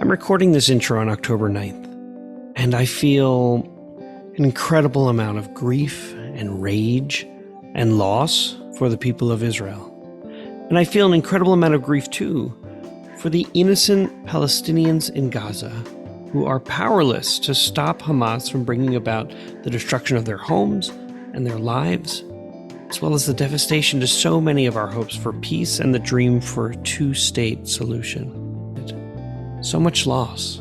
I'm recording this intro on October 9th, and I feel an incredible amount of grief and rage and loss for the people of Israel. And I feel an incredible amount of grief, too, for the innocent Palestinians in Gaza who are powerless to stop Hamas from bringing about the destruction of their homes and their lives, as well as the devastation to so many of our hopes for peace and the dream for a two-state solution. So much loss.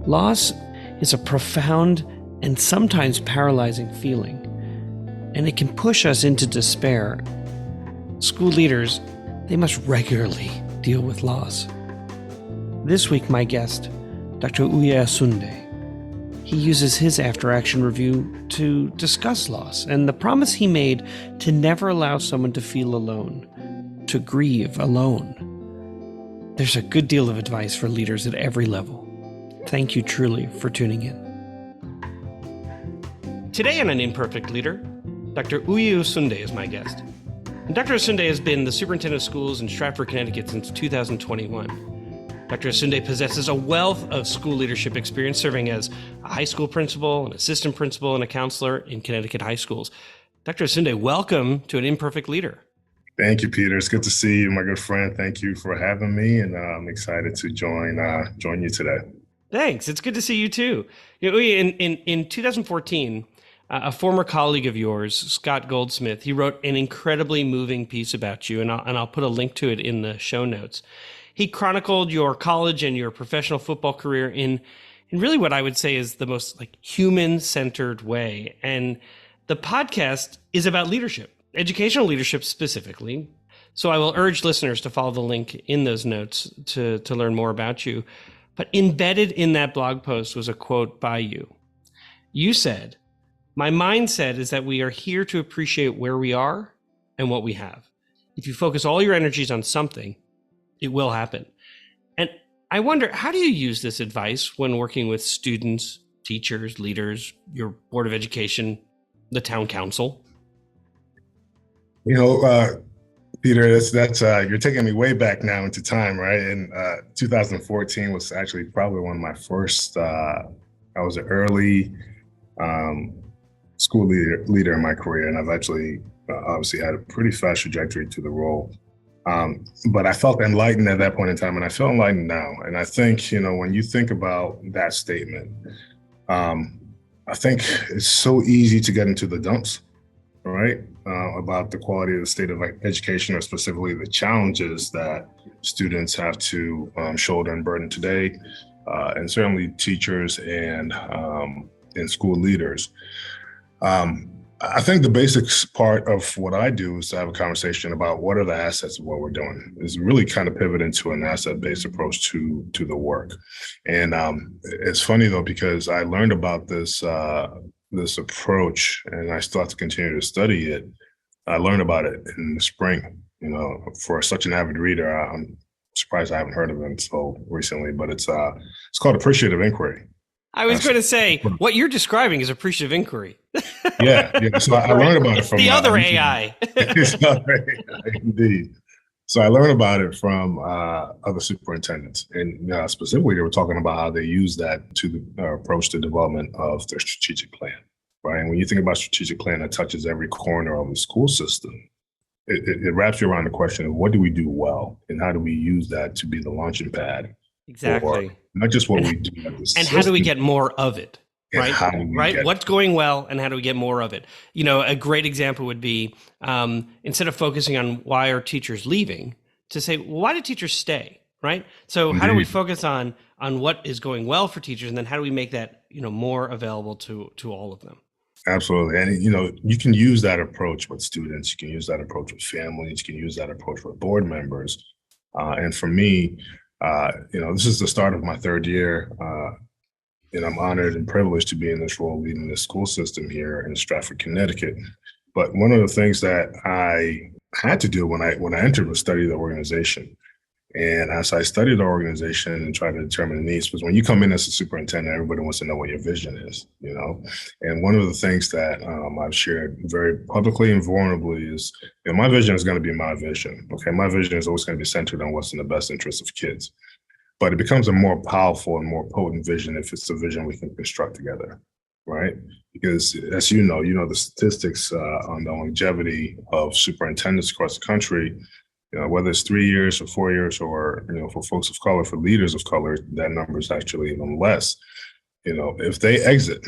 Loss is a profound and sometimes paralyzing feeling, and it can push us into despair. School leaders, they must regularly deal with loss. This week, my guest, Dr. Osunde, he uses his after-action review to discuss loss and the promise he made to never allow someone to feel alone, to grieve alone. There's a good deal of advice for leaders at every level. Thank you truly for tuning in. Today on An Imperfect Leader, Dr. Osunde is my guest. And Dr. Osunde has been the superintendent of schools in Stratford, Connecticut since 2021. Dr. Osunde possesses a wealth of school leadership experience, serving as a high school principal, an assistant principal, and a counselor in Connecticut high schools. Dr. Osunde, welcome to An Imperfect Leader. Thank you, Peter. It's good to see you, my good friend. Thank you for having me, and I'm excited to join you today. Thanks. It's good to see you too. You know, in 2014, a former colleague of yours, Scott Goldsmith, he wrote an incredibly moving piece about you, and I'll put a link to it in the show notes. He chronicled your college and your professional football career in really what I would say is the most human-centered way. And the podcast is about leadership. Educational leadership specifically. So I will urge listeners to follow the link in those notes to learn more about you. But embedded in that blog post was a quote by you. You said, "My mindset is that we are here to appreciate where we are and what we have. If you focus all your energies on something, it will happen." And I wonder, how do you use this advice when working with students, teachers, leaders, your board of education, the town council? You know, Peter, that's you're taking me way back now into time, right? And 2014 was actually probably one of my first. I was an early school leader in my career, and I've actually obviously had a pretty fast trajectory to the role. But I felt enlightened at that point in time, and I feel enlightened now. And I think, when you think about that statement, I think it's so easy to get into the dumps, right? About the quality of the state of education, or specifically the challenges that students have to shoulder and burden today, and certainly teachers and school leaders. I think the basics part of what I do is to have a conversation about what are the assets of what we're doing. Is really kind of pivot into an asset-based approach to the work. And it's funny though, because I learned about this approach, and I still have to continue to study it. I learned about it in the spring. For such an avid reader, I'm surprised I haven't heard of it until recently. But it's called appreciative inquiry. I was going to say, what you're describing is appreciative inquiry. Yeah. So I learned about it from the other AI. Indeed. So I learned about it from other superintendents, and specifically they were talking about how they use that to the approach to development of their strategic plan, right? And when you think about strategic plan that touches every corner of the school system, it wraps you around the question of what do we do well, and how do we use that to be the launching pad? Exactly. Not just what we do, and how do we get more of it? Right. Right. What's going well, and how do we get more of it? A great example would be instead of focusing on why are teachers leaving, to say, well, why do teachers stay? Right. So How do we focus on what is going well for teachers, and then how do we make that more available to all of them? Absolutely. And you can use that approach with students. You can use that approach with families. You can use that approach with board members. And for me, this is the start of my third year. And I'm honored and privileged to be in this role leading the school system here in Stratford, Connecticut. But one of the things that I had to do when I entered was study the organization. And as I studied the organization and tried to determine the needs, because when you come in as a superintendent, everybody wants to know what your vision is, And one of the things that I've shared very publicly and vulnerably is, my vision is going to be my vision. Okay, my vision is always going to be centered on what's in the best interest of kids. but it becomes a more powerful and more potent vision if it's a vision we can construct together, right? Because as you know the statistics on the longevity of superintendents across the country, whether it's 3 years or 4 years, or for folks of color, for leaders of color, that number is actually even less. If they exit,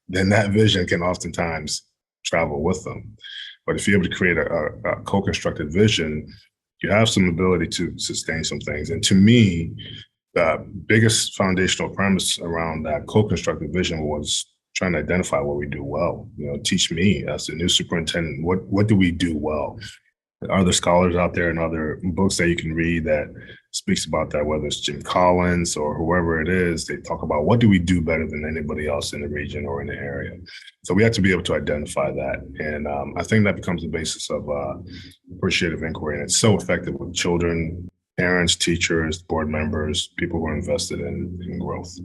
then that vision can oftentimes travel with them. But if you're able to create a co-constructed vision, you have some ability to sustain some things. And to me, the biggest foundational premise around that co-constructed vision was trying to identify what we do well. Teach me as the new superintendent, what do we do well? Are there scholars out there and other books that you can read that speaks about that, whether it's Jim Collins or whoever it is? They talk about what do we do better than anybody else in the region or in the area. So we have to be able to identify that. And I think that becomes the basis of appreciative inquiry. And it's so effective with children, parents, teachers, board members, people who are invested in growth.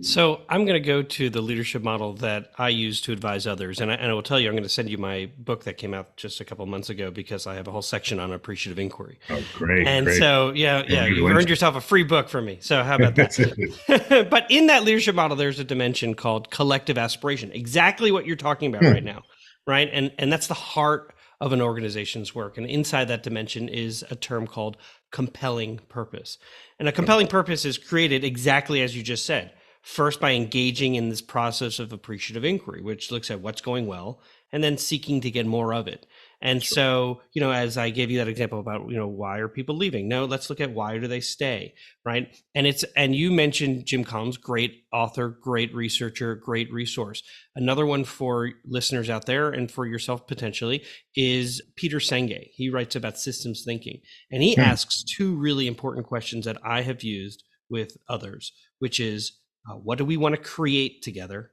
So I'm going to go to the leadership model that I use to advise others. And I will tell you, I'm going to send you my book that came out just a couple of months ago, because I have a whole section on appreciative inquiry. Oh, great. And great. so, you've earned yourself a free book from me. So how about that? But in that leadership model, there's a dimension called collective aspiration, exactly what you're talking about right now, right? And that's the heart of an organization's work. And inside that dimension is a term called compelling purpose. And a compelling purpose is created exactly as you just said. First, by engaging in this process of appreciative inquiry, which looks at what's going well, and then seeking to get more of it. And so, as I gave you that example about, why are people leaving? No, let's look at why do they stay, right? And you mentioned Jim Collins, great author, great researcher, great resource. Another one for listeners out there and for yourself potentially is Peter Senge. He writes about systems thinking, and he asks two really important questions that I have used with others, which is, what do we want to create together?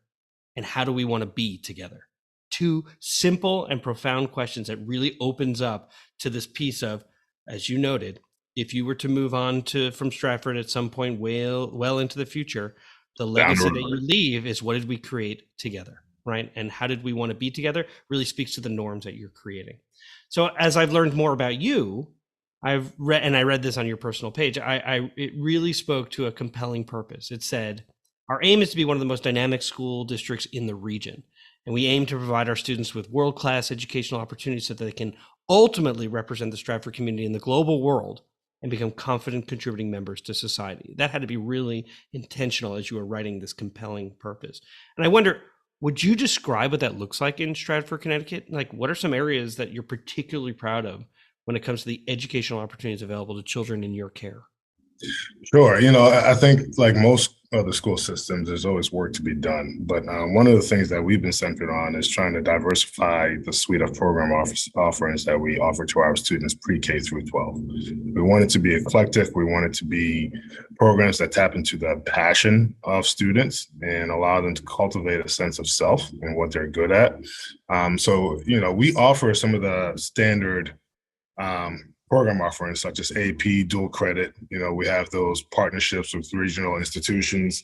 And how do we want to be together? Two simple and profound questions that really opens up to this piece of, as you noted, if you were to move on from Stratford at some point well into the future, the legacy that you leave is, what did we create together, right? And how did we want to be together really speaks to the norms that you're creating. So as I've learned more about you, I've read, and I read this on your personal page, it really spoke to a compelling purpose. It said, our aim is to be one of the most dynamic school districts in the region, and we aim to provide our students with world-class educational opportunities so that they can ultimately represent the Stratford community in the global world and become confident contributing members to society. That had to be really intentional as you were writing this compelling purpose. And I wonder, would you describe what that looks like in Stratford, Connecticut? Like, what are some areas that you're particularly proud of when it comes to the educational opportunities available to children in your care? Sure. I think like most other school systems, there's always work to be done. But one of the things that we've been centered on is trying to diversify the suite of program offerings that we offer to our students pre-K through 12. We want it to be eclectic. We want it to be programs that tap into the passion of students and allow them to cultivate a sense of self and what they're good at. So we offer some of the standard program offerings such as AP, dual credit. We have those partnerships with regional institutions.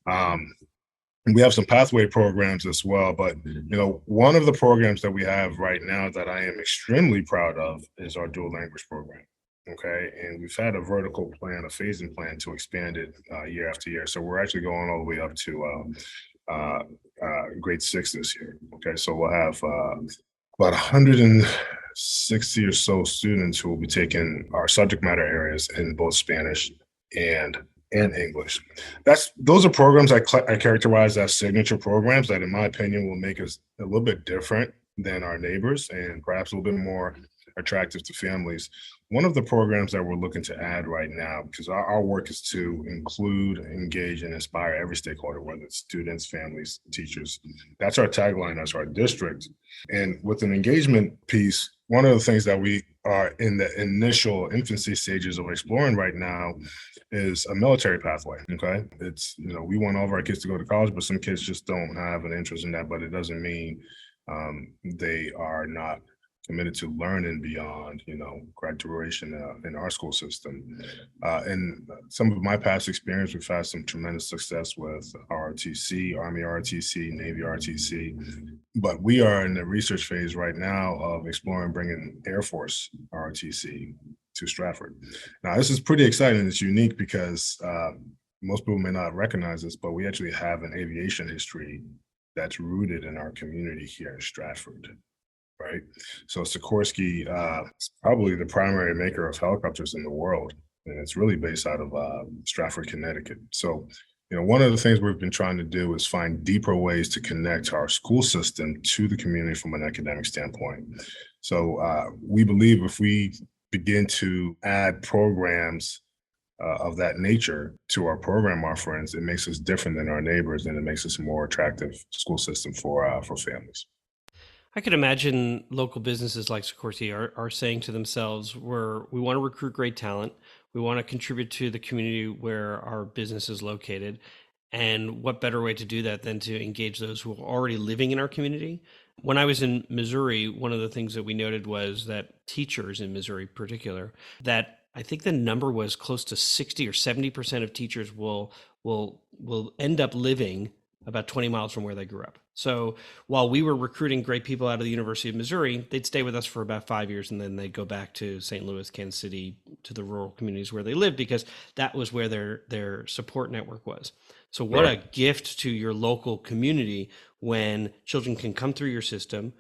We have some pathway programs as well. But, one of the programs that we have right now that I am extremely proud of is our dual language program. Okay. And we've had a vertical plan, a phasing plan to expand it year after year. So we're actually going all the way up to grade 6 this year. Okay. So we'll have about 160 or so students who will be taking our subject matter areas in both Spanish and English. Those are programs I characterize as signature programs that, in my opinion, will make us a little bit different than our neighbors and perhaps a little bit more attractive to families. One of the programs that we're looking to add right now, because our work is to include, engage, and inspire every stakeholder, whether it's students, families, teachers. That's our tagline as our district. And with an engagement piece, one of the things that we are in the initial infancy stages of exploring right now is a military pathway. Okay. It's, we want all of our kids to go to college, but some kids just don't have an interest in that. But it doesn't mean they are not committed to learning beyond, graduation in our school system. And some of my past experience, we've had some tremendous success with ROTC, Army ROTC, Navy ROTC. But we are in the research phase right now of exploring bringing Air Force ROTC to Stratford. Now, this is pretty exciting. It's unique because most people may not recognize this, but we actually have an aviation history that's rooted in our community here in Stratford, right? So Sikorsky is probably the primary maker of helicopters in the world, and it's really based out of Stratford, Connecticut. So, one of the things we've been trying to do is find deeper ways to connect our school system to the community from an academic standpoint. So we believe if we begin to add programs of that nature to our program offerings, it makes us different than our neighbors, and it makes us a more attractive school system for families. I could imagine local businesses like Sikorsky are saying to themselves, we want to recruit great talent. We want to contribute to the community where our business is located. And what better way to do that than to engage those who are already living in our community? When I was in Missouri, one of the things that we noted was that teachers in Missouri in particular, that I think the number was close to 60 or 70% of teachers will end up living about 20 miles from where they grew up. So while we were recruiting great people out of the University of Missouri, they'd stay with us for about 5 years and then they'd go back to St. Louis, Kansas City, to the rural communities where they lived, because that was where their support network was. So what a gift to your local community when children can come through your system,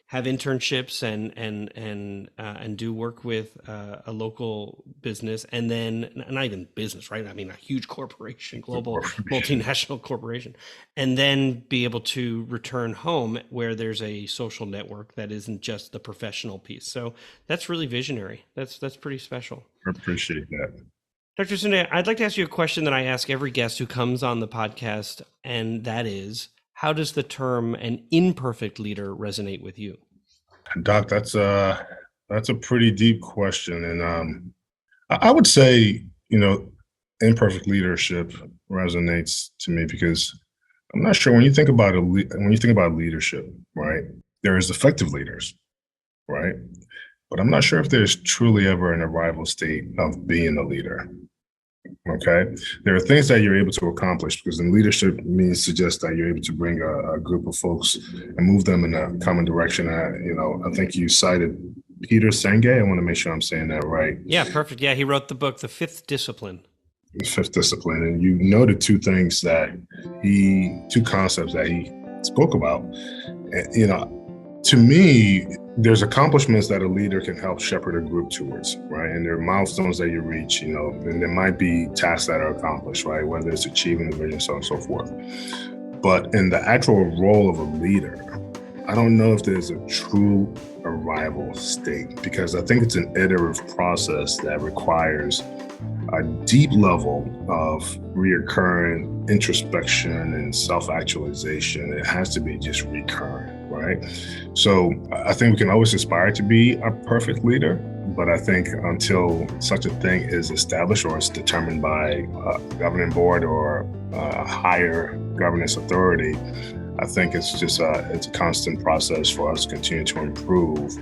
have internships and do work with a local business, and then not even business, right? I mean, a huge corporation, global multinational corporation, and then be able to return home where there's a social network that isn't just the professional piece. So that's really visionary. That's pretty special. I appreciate that. Dr. Osunde, I'd like to ask you a question that I ask every guest who comes on the podcast, and that is, how does the term an imperfect leader resonate with you? Doc, that's a pretty deep question. And I would say, imperfect leadership resonates to me because I'm not sure when you think about leadership, right? There is effective leaders, right? But I'm not sure if there's truly ever an arrival state of being a leader. Okay, there are things that you're able to accomplish, because in leadership means suggests that you're able to bring a group of folks and move them in a common direction. I think you cited Peter Senge. I want to make sure I'm saying that right. Yeah, perfect. Yeah, he wrote the book, The Fifth Discipline. Fifth Discipline, and you noted two concepts that he spoke about. To me, there's accomplishments that a leader can help shepherd a group towards, right? And there are milestones that you reach, and there might be tasks that are accomplished, right? Whether it's achieving the vision, so on and so forth. But in the actual role of a leader, I don't know if there's a true arrival state, because I think it's an iterative process that requires a deep level of reoccurring introspection and self-actualization. It has to be just recurrent. Right. So I think we can always aspire to be a perfect leader, but I think until such a thing is established or it's determined by a governing board or a higher governance authority, I think it's a constant process for us to continue to improve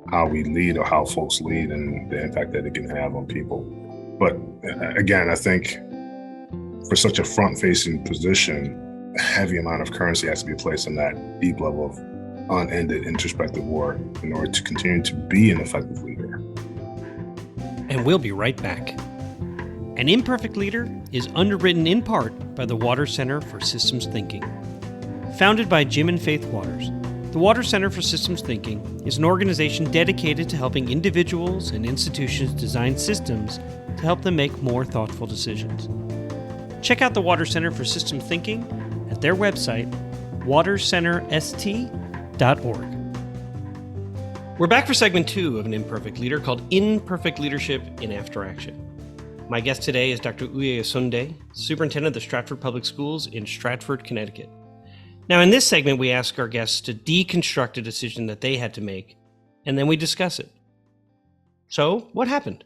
how we lead or how folks lead and the impact that it can have on people. But again, I think for such a front-facing position, a heavy amount of currency has to be placed in that deep level of unended introspective work in order to continue to be an effective leader. And we'll be right back. An Imperfect Leader is underwritten in part by the Waters Center for Systems Thinking. Founded by Jim and Faith Waters, the Waters Center for Systems Thinking is an organization dedicated to helping individuals and institutions design systems to help them make more thoughtful decisions. Check out the Waters Center for Systems Thinking at their website, waterscenterst.org. We're back for segment 2 of An Imperfect Leader, called Imperfect Leadership in After Action. My guest today is Dr. Uwe Osunde, Superintendent of the Stratford Public Schools in Stratford, Connecticut. Now, in this segment, we ask our guests to deconstruct a decision that they had to make, and then we discuss it. So, what happened?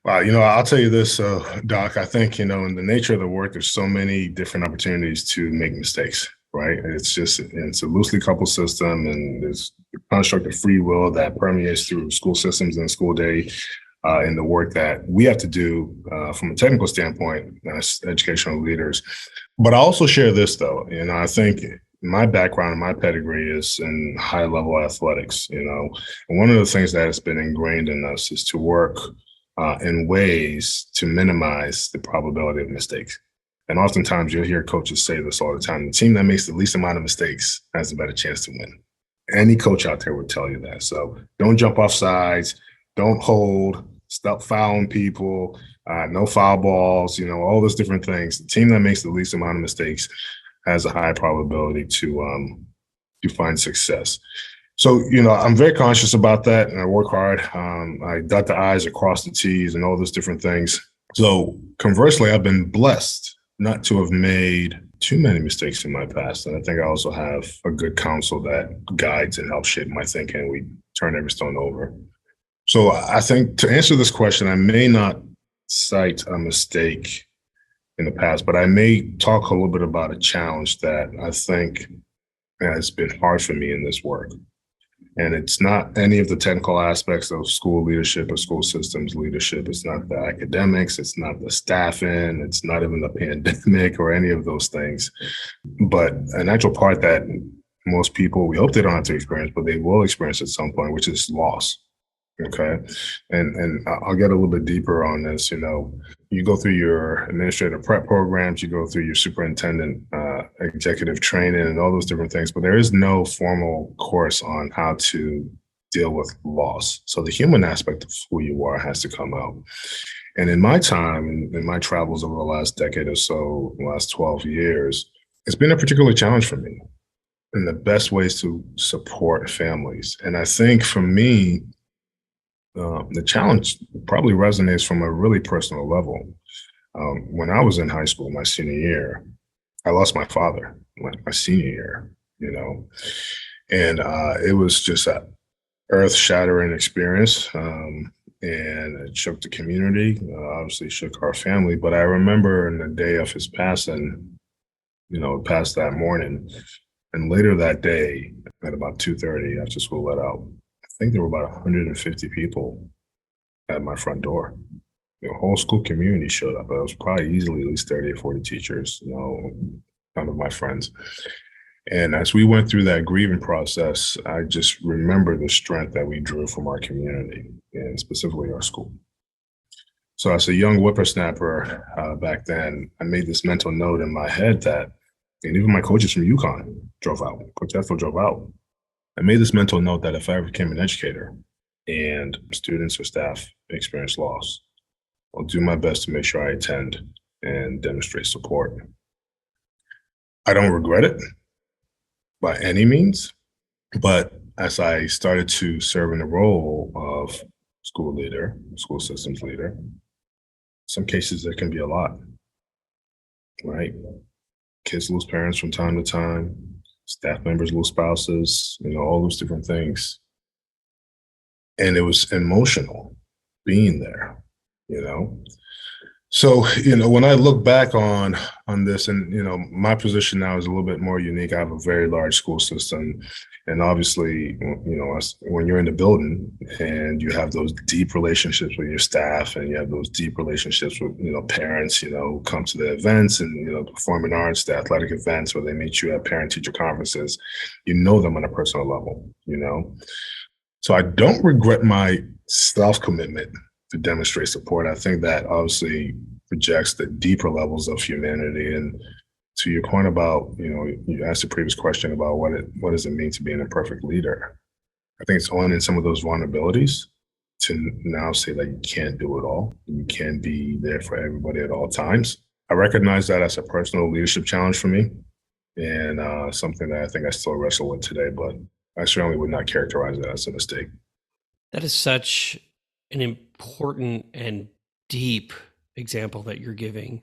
Wow, I'll tell you this, Doc, I think, in the nature of the work, there's so many different opportunities to make mistakes, right? It's a loosely coupled system, and there's a construct of free will that permeates through school systems and school day, and the work that we have to do from a technical standpoint as educational leaders. But I also share this, though, I think my background and my pedigree is in high level athletics, and one of the things that has been ingrained in us is to work in ways to minimize the probability of mistakes. And oftentimes you'll hear coaches say this all the time: the team that makes the least amount of mistakes has a better chance to win. Any coach out there would tell you that. So don't jump off sides, don't hold, stop fouling people, no foul balls, all those different things. The team that makes the least amount of mistakes has a high probability to find success. So, I'm very conscious about that, and I work hard. I dot the I's across the T's and all those different things. So conversely, I've been blessed not to have made too many mistakes in my past. And I think I also have a good counsel that guides and helps shape my thinking. We turn every stone over. So I think to answer this question, I may not cite a mistake in the past, but I may talk a little bit about a challenge that I think has been hard for me in this work. And it's not any of the technical aspects of school leadership or school systems leadership. It's not the academics. It's not the staffing. It's not even the pandemic or any of those things. But an actual part that most people, we hope they don't have to experience, but they will experience at some point, which is loss. Okay. And I'll get a little bit deeper on this. You go through your administrative prep programs, you go through your superintendent executive training and all those different things, but there is no formal course on how to deal with loss. So the human aspect of who you are has to come out. And in my time, in my travels over the last decade or so, the last 12 years, it's been a particular challenge for me in the best ways to support families. And I think for me, the challenge probably resonates from a really personal level. When I was in high school, my senior year, I lost my father my senior year, and it was just an earth-shattering experience, and it shook the community, obviously shook our family. But I remember in the day of his passing, it passed that morning, and later that day, at about 2:30 after school let out, I think there were about 150 people at my front door. The whole school community showed up. It was probably easily at least 30 or 40 teachers, kind of my friends. And as we went through that grieving process, I just remember the strength that we drew from our community and specifically our school. So as a young whippersnapper back then, I made this mental note in my head that, and even my coaches from UConn drove out, Coach Ethel drove out. I made this mental note that if I ever became an educator and students or staff experience loss, I'll do my best to make sure I attend and demonstrate support. I don't regret it by any means, but as I started to serve in the role of school leader, school systems leader, some cases there can be a lot, right? Kids lose parents from time to time, staff members lose spouses, all those different things. And it was emotional being there, So, when I look back on this, and, my position now is a little bit more unique. I have a very large school system. And obviously, when you're in the building and you have those deep relationships with your staff and you have those deep relationships with, parents, come to the events and, performing arts, the athletic events where they meet you at parent-teacher conferences, them on a personal level, So I don't regret my self-commitment to demonstrate support. I think that obviously projects the deeper levels of humanity. And to your point about, you asked the previous question about what does it mean to be an imperfect leader? I think it's owning some of those vulnerabilities to now say that you can't do it all. You can't be there for everybody at all times. I recognize that as a personal leadership challenge for me, and something that I think I still wrestle with today, but I certainly would not characterize it as a mistake. That is such an important and deep example that you're giving.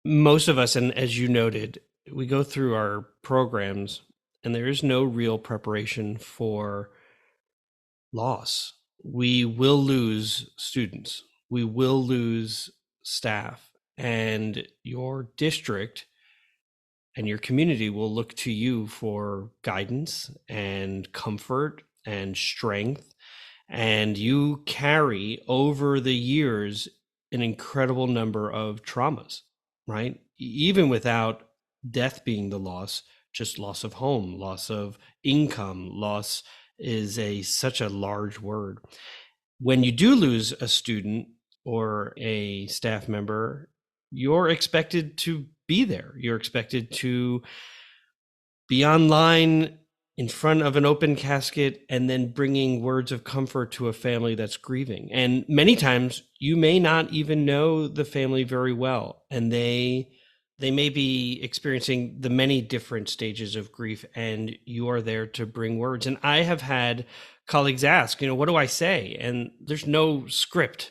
Most of us, and as you noted, we go through our programs and there is no real preparation for loss. We will lose students. We will lose staff, and your district and your community will look to you for guidance and comfort and strength. And you carry over the years an incredible number of traumas, right? Even without death being the loss, just loss of home, loss of income, loss is such a large word. When you do lose a student or a staff member, you're expected to be there. You're expected to be online in front of an open casket and then bringing words of comfort to a family that's grieving. And many times you may not even know the family very well, and they may be experiencing the many different stages of grief, and you are there to bring words. And I have had colleagues ask, what do I say? And there's no script.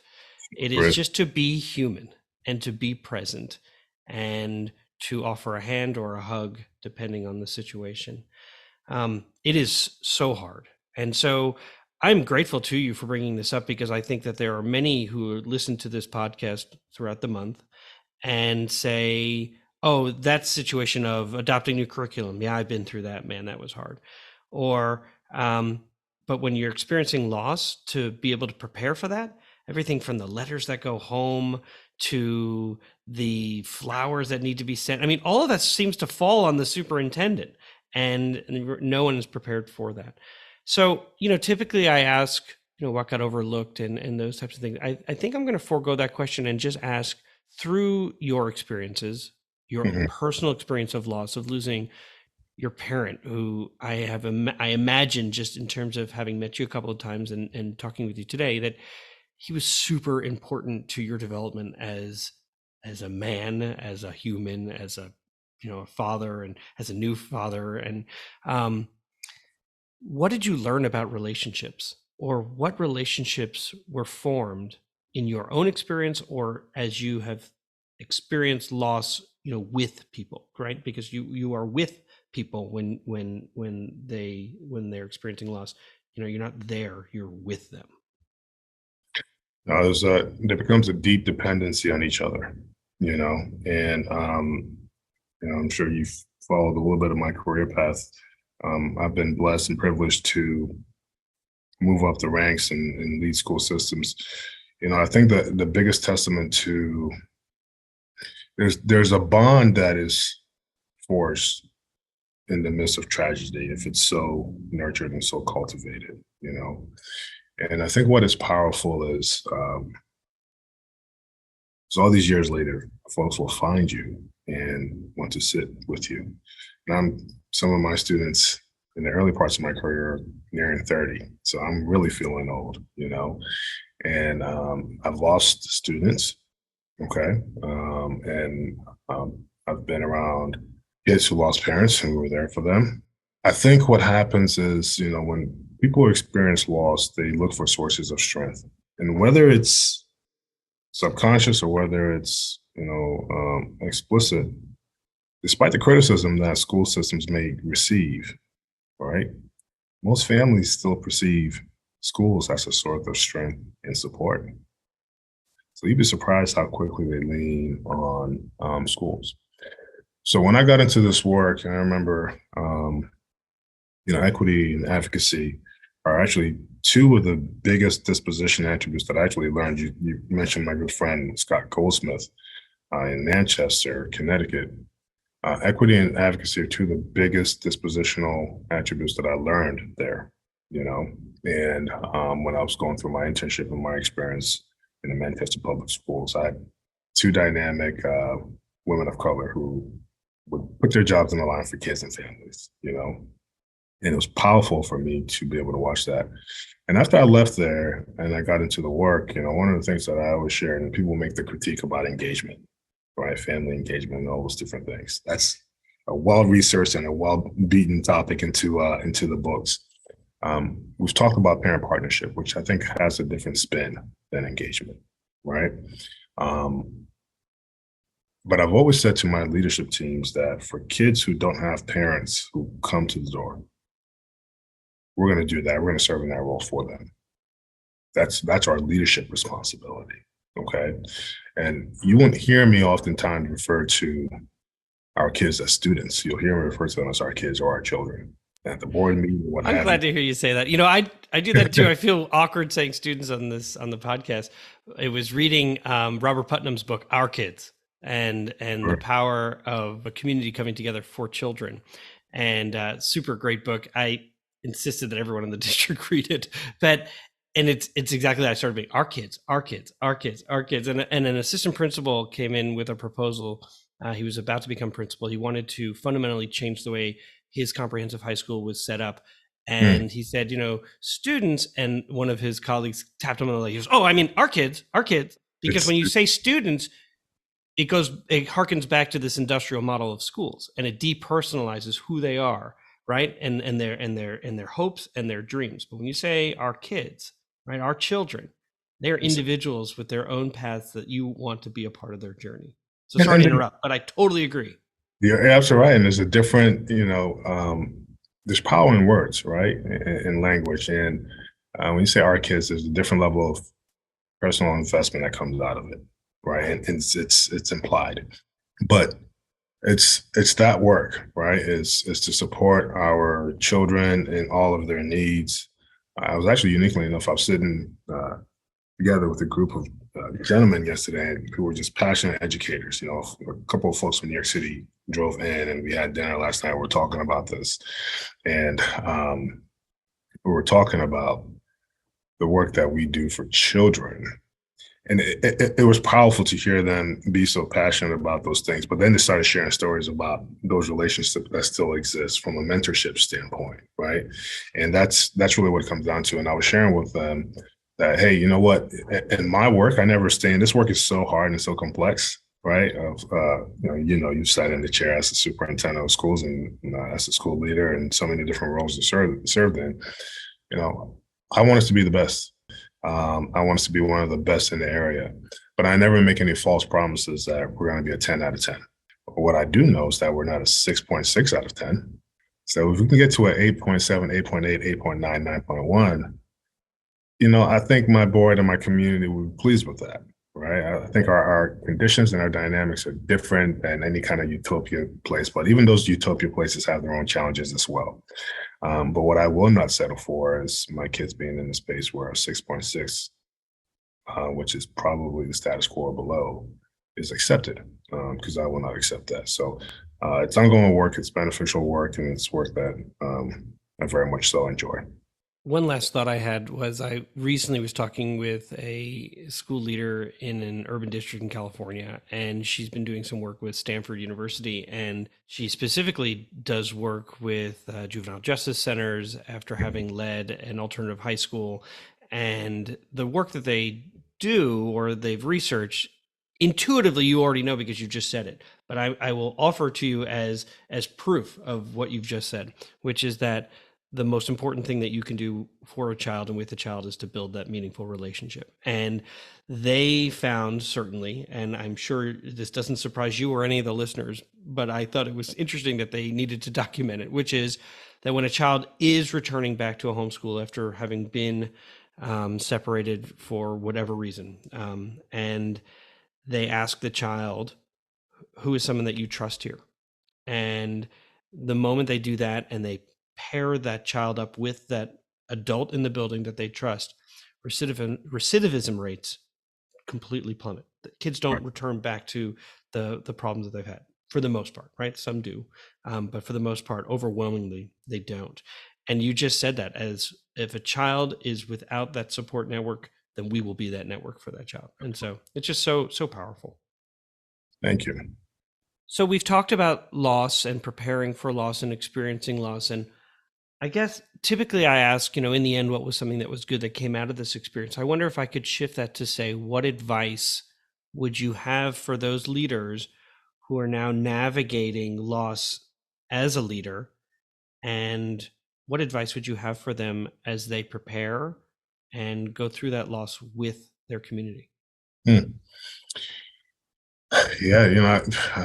It is just to be human and to be present and to offer a hand or a hug, depending on the situation. It is so hard. And so I'm grateful to you for bringing this up, because I think that there are many who listen to this podcast throughout the month and say, oh, that situation of adopting new curriculum. Yeah, I've been through that, man, that was hard. Or, but when you're experiencing loss, to be able to prepare for that, everything from the letters that go home to the flowers that need to be sent. I mean, all of that seems to fall on the superintendent, and no one is prepared for that. So, typically I ask, what got overlooked and those types of things. I think I'm going to forego that question and just ask, through your experiences, your personal experience of loss, of losing your parent, who I imagine, just in terms of having met you a couple of times and talking with you today, that he was super important to your development as a man, as a human, as a a father, and as a new father. And what did you learn about relationships, or what relationships were formed in your own experience, or as you have experienced loss, with people, right? Because you are with people when they're experiencing loss. You're not there, you're with them. There becomes a deep dependency on each other, and I'm sure you've followed a little bit of my career path. I've been blessed and privileged to move up the ranks and lead school systems. I think that the biggest testament to there's a bond that is forged in the midst of tragedy if it's so nurtured and so cultivated, And I think what is powerful is all these years later, folks will find you and want to sit with you. And some of my students in the early parts of my career are nearing 30. So I'm really feeling old, and I've lost students. Okay. I've been around kids who lost parents and we were there for them. I think what happens is, when people experience loss, they look for sources of strength. And whether it's subconscious or whether it's, explicit, despite the criticism that school systems may receive, right? Most families still perceive schools as a source of strength and support. So you'd be surprised how quickly they lean on schools. So when I got into this work, and I remember, equity and advocacy are actually two of the biggest disposition attributes that I actually learned. You mentioned my good friend, Scott Goldsmith, in Manchester, Connecticut. Equity and advocacy are two of the biggest dispositional attributes that I learned there, and when I was going through my internship and my experience in the Manchester public schools, I had two dynamic women of color who would put their jobs on the line for kids and families, and it was powerful for me to be able to watch that. And after I left there and I got into the work, one of the things that I always share, and people make the critique about engagement, right? Family engagement and all those different things. That's a well-researched and a well-beaten topic into the books. We've talked about parent partnership, which I think has a different spin than engagement, right? But I've always said to my leadership teams that for kids who don't have parents who come to the door, we're going to do that. We're going to serve in that role for them. That's our leadership responsibility, okay? And you won't hear me oftentimes refer to our kids as students. You'll hear me refer to them as our kids or our children. At the board meeting, I'm glad to hear you say that. I do that too. I feel awkward saying students on the podcast. I was reading Robert Putnam's book, Our Kids, and the power of a community coming together for children. and super great book. I insisted that everyone in the district read it, but and it's exactly that. I started being our kids, our kids, our kids, our kids, and an assistant principal came in with a proposal. He was about to become principal. He wanted to fundamentally change the way his comprehensive high school was set up. And he said, students, and one of his colleagues tapped him on the leg. He goes, "Oh, I mean, our kids, because when you say students, it harkens back to this industrial model of schools, and it depersonalizes who they are, right? And their hopes and their dreams. But when you say our kids, right, our children, they're individuals with their own paths that you want to be a part of their journey." So sorry to interrupt, but I totally agree. You're absolutely right. And there's a different, there's power in words, right? In language. And when you say our kids, there's a different level of personal investment that comes out of it, right? And it's implied. But it's that work, right? Is to support our children in all of their needs. I was actually uniquely enough, I was sitting together with a group of gentlemen yesterday who were just passionate educators. A couple of folks from New York City drove in, and we had dinner last night. We're talking about this, and we were talking about the work that we do for children. And it was powerful to hear them be so passionate about those things. But then they started sharing stories about those relationships that still exist from a mentorship standpoint, right? And that's really what it comes down to. And I was sharing with them that, hey, you know what? In my work, I never stand. This work is so hard and so complex, right? You sat in the chair as a superintendent of schools and as a school leader, and so many different roles you served in. I want us to be the best. I want us to be one of the best in the area, but I never make any false promises that we're going to be a 10 out of 10. But what I do know is that we're not a 6.6 out of 10. So if we can get to an 8.7, 8.8, 8.9, 9.1, I think my board and my community will be pleased with that, right? I think our conditions and our dynamics are different than any kind of utopia place, but even those utopia places have their own challenges as well. But what I will not settle for is my kids being in a space where a 6.6, which is probably the status quo or below, is accepted, because I will not accept that. So it's ongoing work, it's beneficial work, and it's work that I very much so enjoy. One last thought I had was I recently was talking with a school leader in an urban district in California, and she's been doing some work with Stanford University, and she specifically does work with juvenile justice centers after having led an alternative high school. And the work that they do or they've researched, intuitively you already know because you just said it, but I will offer to you as proof of what you've just said, which is that the most important thing that you can do for a child and with a child is to build that meaningful relationship. And they found, certainly, and I'm sure this doesn't surprise you or any of the listeners, but I thought it was interesting that they needed to document it, which is that when a child is returning back to a homeschool after having been separated for whatever reason, and they ask the child, who is someone that you trust here? And the moment they do that and they pair that child up with that adult in the building that they trust, recidivism rates completely plummet. The kids don't return back to the problems that they've had for the most part, right? Some do, but for the most part, overwhelmingly, they don't. And you just said that, as if a child is without that support network, then we will be that network for that child. And so it's just so powerful. Thank you. So we've talked about loss and preparing for loss and experiencing loss. And I guess typically I ask, in the end, what was something that was good that came out of this experience? I wonder if I could shift that to say, what advice would you have for those leaders who are now navigating loss as a leader? And what advice would you have for them as they prepare and go through that loss with their community? Yeah,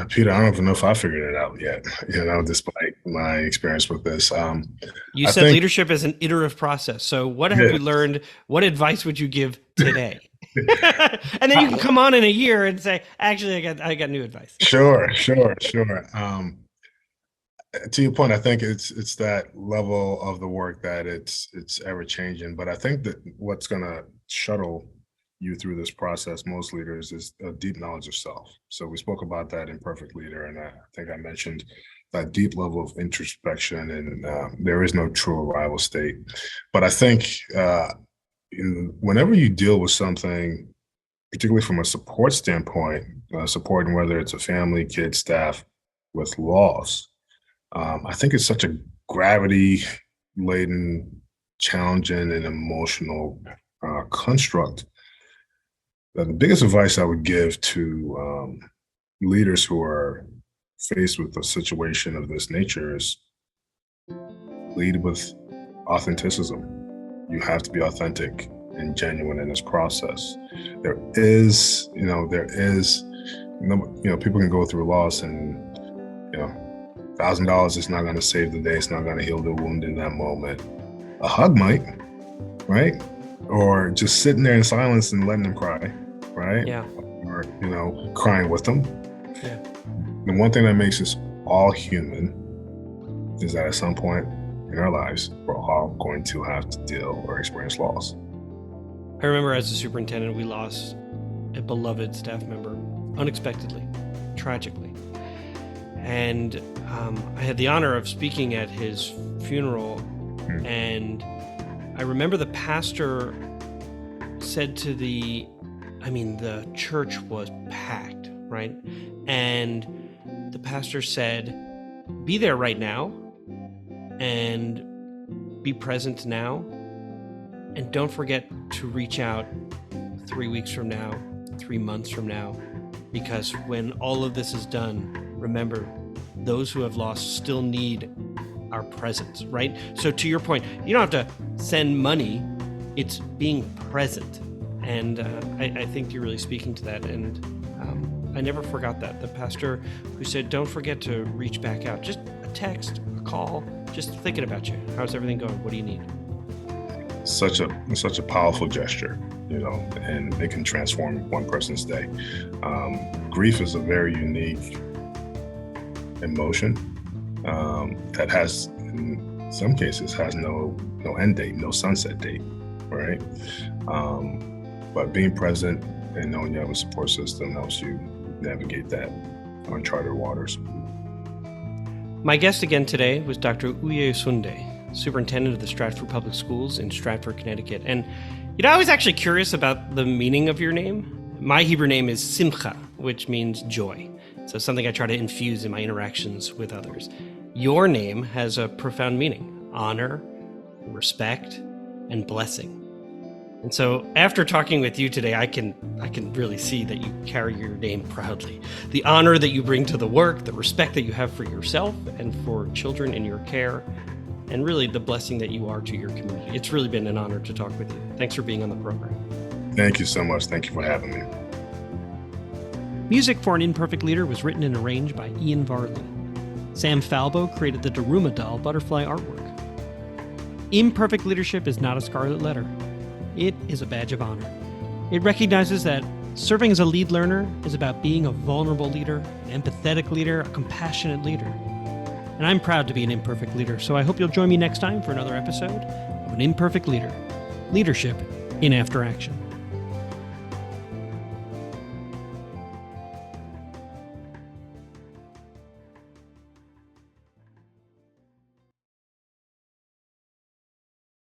Peter, I don't even know if I figured it out yet, despite my experience with this. You said leadership is an iterative process. So what have you learned? What advice would you give today? And then you can come on in a year and say, actually, I got new advice. Sure. To your point, I think it's that level of the work that it's ever changing. But I think that what's going to shuttle you through this process, most leaders, is a deep knowledge of self. So we spoke about that in Perfect Leader, and I think I mentioned that deep level of introspection, and there is no true arrival state. But I think whenever you deal with something, particularly from a support standpoint, supporting whether it's a family, kid, staff with loss, I think it's such a gravity-laden, challenging, and emotional construct. The biggest advice I would give to leaders who are faced with a situation of this nature is lead with authenticism. You have to be authentic and genuine in this process. People can go through loss, and $1,000 is not going to save the day. It's not going to heal the wound in that moment. A hug might, right? Or just sitting there in silence and letting them cry, right? Yeah. Or, crying with them. Yeah. The one thing that makes us all human is that at some point in our lives, we're all going to have to deal or experience loss. I remember as a superintendent, we lost a beloved staff member unexpectedly, tragically. And I had the honor of speaking at his funeral, and I remember the pastor said to the church was packed, right? And the pastor said, be there right now and be present now. And don't forget to reach out 3 weeks from now, 3 months from now, because when all of this is done, remember, those who have lost still need our presence, right? So to your point, you don't have to send money, it's being present. And I think you're really speaking to that. And I never forgot that. The pastor who said, don't forget to reach back out. Just a text, a call, just thinking about you. How's everything going? What do you need? Such a powerful gesture, and it can transform one person's day. Grief is a very unique emotion that has, in some cases, has no end date, no sunset date, right? But being present and knowing you have a support system helps you navigate that uncharted waters. My guest again today was Dr. Osunde, superintendent of the Stratford Public Schools in Stratford, Connecticut. And I was actually curious about the meaning of your name. My Hebrew name is Simcha, which means joy. So something I try to infuse in my interactions with others. Your name has a profound meaning: honor, respect, and blessing. And so after talking with you today, I can really see that you carry your name proudly. The honor that you bring to the work, the respect that you have for yourself and for children in your care, and really the blessing that you are to your community. It's really been an honor to talk with you. Thanks for being on the program. Thank you so much. Thank you for having me. Music for An Imperfect Leader was written and arranged by Ian Varley. Sam Falbo created the Daruma doll butterfly artwork. Imperfect leadership is not a scarlet letter. It is a badge of honor. It recognizes that serving as a lead learner is about being a vulnerable leader, an empathetic leader, a compassionate leader. And I'm proud to be an imperfect leader, so I hope you'll join me next time for another episode of An Imperfect Leader, Leadership in After Action.